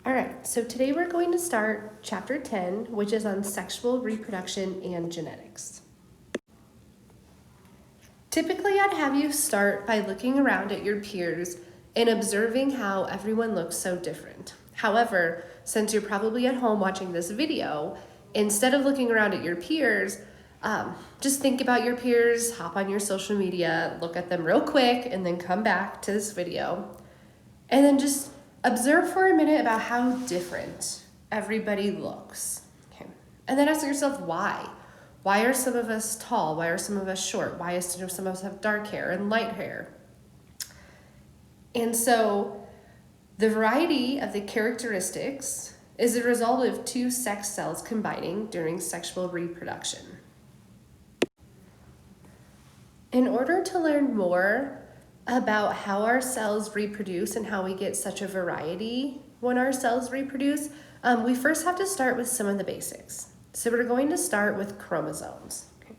All right, so today we're going to start chapter 10, which is on sexual reproduction and genetics. Typically, I'd have you start by looking around at your peers and observing how everyone looks so different. However, since you're probably at home watching this video, instead of looking around at your peers, just think about your peers, hop on your social media, look at them real quick, and then come back to this video. And then just observe for a minute about how different everybody looks. Okay. And then ask yourself why. Why are some of us tall? Why are some of us short? Why do some of us have dark hair and light hair? And so the variety of the characteristics is a result of two sex cells combining during sexual reproduction. In order to learn more about how our cells reproduce and how we get such a variety when our cells reproduce, we first have to start with some of the basics. So we're going to start with chromosomes. Okay.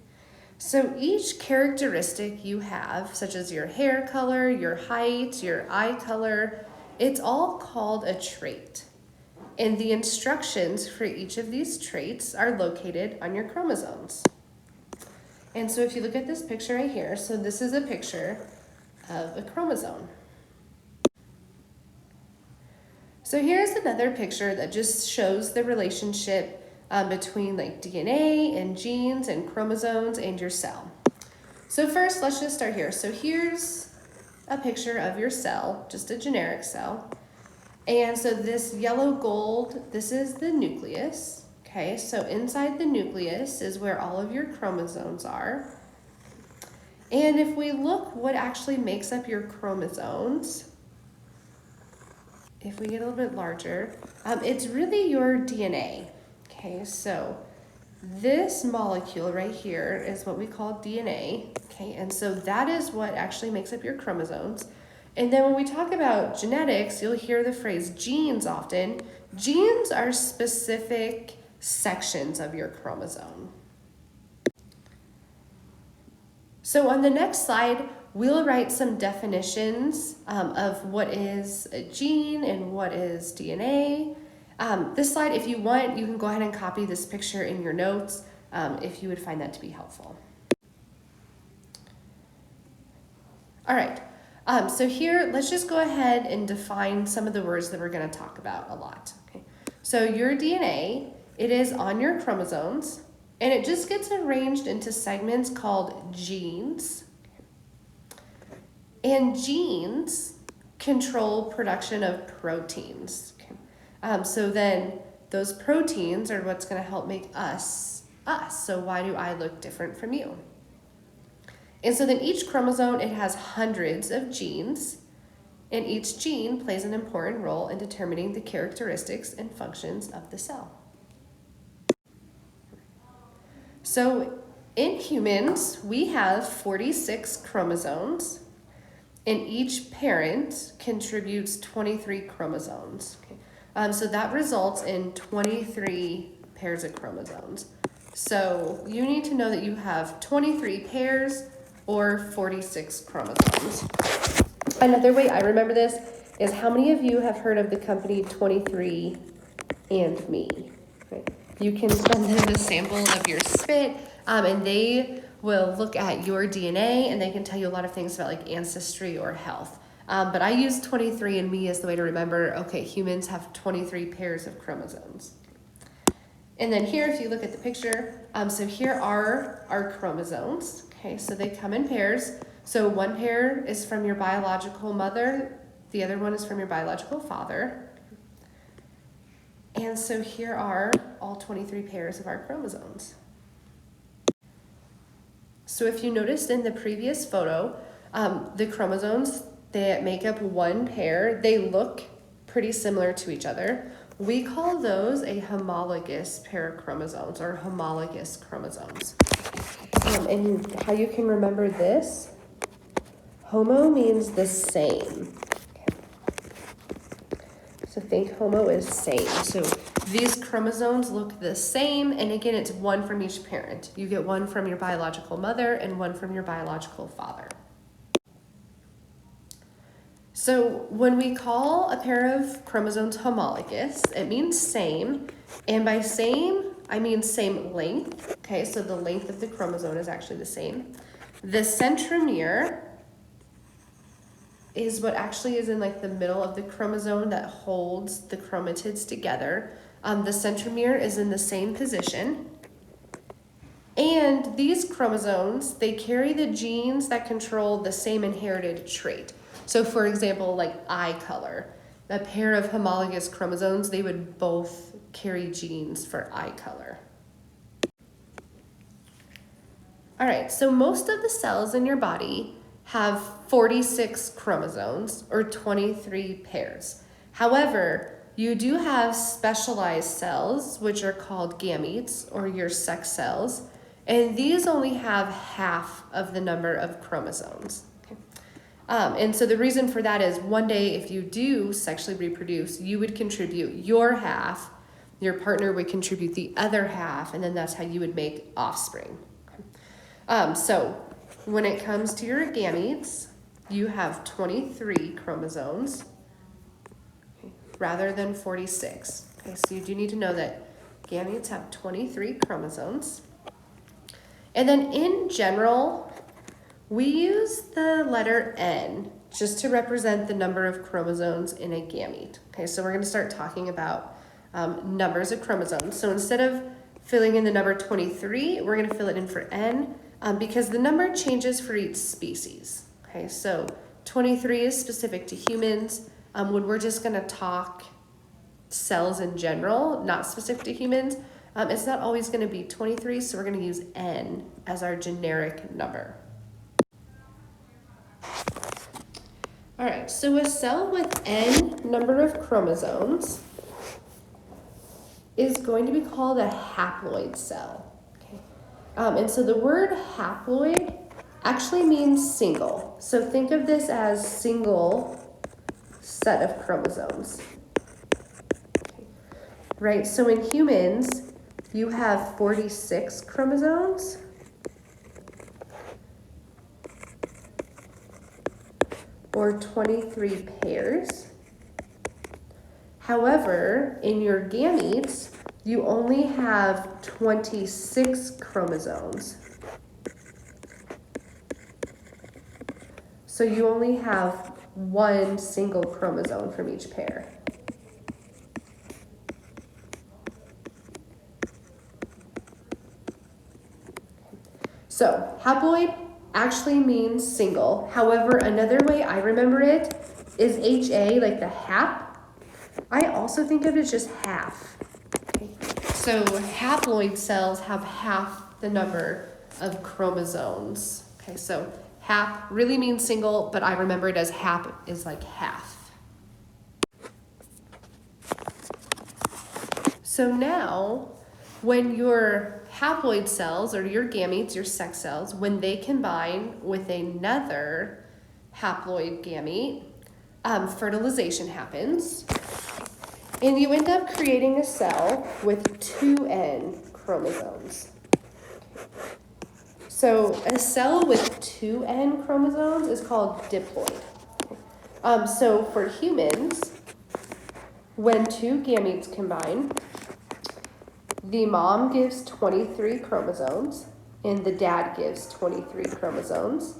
So each characteristic you have, such as your hair color, your height, your eye color, it's all called a trait. And the instructions for each of these traits are located on your chromosomes. And so if you look at this picture right here, so this is a picture of a chromosome. So here's another picture that just shows the relationship between like DNA and genes and chromosomes and your cell. So first, let's just start here. So here's a picture of your cell, just a generic cell. And so this yellow gold, this is the nucleus. Okay, so inside the nucleus is where all of your chromosomes are. And if we look what actually makes up your chromosomes, if we get a little bit larger, it's really your DNA. Okay, so this molecule right here is what we call DNA. Okay, and so that is what actually makes up your chromosomes. And then when we talk about genetics, you'll hear the phrase genes often. Genes are specific sections of your chromosome. So on the next slide, we'll write some definitions of what is a gene and what is DNA. This slide, if you want, you can go ahead and copy this picture in your notes if you would find that to be helpful. All right, so here, let's just go ahead and define some of the words that we're going to talk about a lot. Okay. So your DNA, it is on your chromosomes, and it just gets arranged into segments called genes. And genes control production of proteins. Okay. So then those proteins are what's going to help make us, us. So why do I look different from you? And so then each chromosome, it has hundreds of genes, and each gene plays an important role in determining the characteristics and functions of the cell. So in humans, we have 46 chromosomes, and each parent contributes 23 chromosomes. Okay. So that results in 23 pairs of chromosomes. So you need to know that you have 23 pairs or 46 chromosomes. Another way I remember this is how many of you have heard of the company 23andMe? Right. You can send them a sample of your spit, and they will look at your DNA, and they can tell you a lot of things about like ancestry or health. But I use 23andMe as the way to remember, okay, humans have 23 pairs of chromosomes. And then here, if you look at the picture, so here are our chromosomes. Okay, so they come in pairs. So one pair is from your biological mother, the other one is from your biological father. And so here are all 23 pairs of our chromosomes. So if you noticed in the previous photo, the chromosomes that make up one pair, they look pretty similar to each other. We call those a homologous pair of chromosomes or homologous chromosomes. And how you can remember this, homo means the same. So think homo is same. So these chromosomes look the same, and again, it's one from each parent. You get one from your biological mother and one from your biological father. So when we call a pair of chromosomes homologous, it means same. And by same, I mean same length. Okay, so the length of the chromosome is actually the same. The centromere is what actually is in like the middle of the chromosome that holds the chromatids together. The centromere is in the same position. And these chromosomes, they carry the genes that control the same inherited trait. So for example, like eye color, a pair of homologous chromosomes, they would both carry genes for eye color. All right, so most of the cells in your body have 46 chromosomes or 23 pairs. However, you do have specialized cells, which are called gametes or your sex cells, and these only have half of the number of chromosomes. Okay. And so the reason for that is one day if you do sexually reproduce, you would contribute your half, your partner would contribute the other half, and then that's how you would make offspring. Okay. So when it comes to your gametes, you have 23 chromosomes rather than 46. Okay, so you do need to know that gametes have 23 chromosomes. And then in general, we use the letter N just to represent the number of chromosomes in a gamete. Okay, so we're going to start talking about numbers of chromosomes. So instead of filling in the number 23, we're going to fill it in for N because the number changes for each species. Okay, so 23 is specific to humans. When we're just going to talk cells in general, not specific to humans, it's not always going to be 23, so we're going to use N as our generic number. All right, so a cell with N number of chromosomes is going to be called a haploid cell. Okay. And so the word haploid actually means single. So think of this as single set of chromosomes. Okay. Right, so in humans, you have 46 chromosomes. Or 23 pairs. However, in your gametes, you only have 26 chromosomes. So you only have one single chromosome from each pair. So haploid actually means single. However, another way I remember it is HA, like the hap. I also think of it as just half. Okay. So haploid cells have half the number of chromosomes. Okay, so hap really means single, but I remember it as hap is like half. So now, when your haploid cells, or your gametes, your sex cells, when they combine with another haploid gamete, fertilization happens, and you end up creating a cell with 2N chromosomes. So a cell with 2N chromosomes is called diploid. So for humans, when two gametes combine, the mom gives 23 chromosomes and the dad gives 23 chromosomes.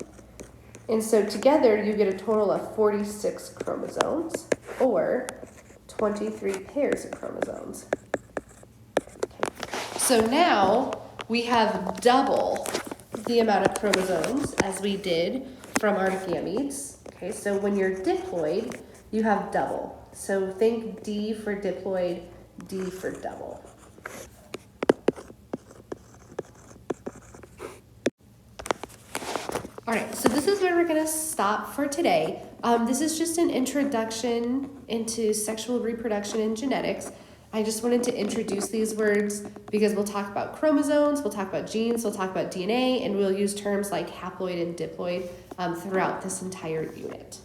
And so together you get a total of 46 chromosomes or 23 pairs of chromosomes. Okay. So now we have double the amount of chromosomes as we did from our gametes. Okay, so when you're diploid, you have double. So think D for diploid, D for double. All right, so this is where we're gonna stop for today. This is just an introduction into sexual reproduction and genetics. I just wanted to introduce these words because we'll talk about chromosomes, we'll talk about genes, we'll talk about DNA, and we'll use terms like haploid and diploid throughout this entire unit.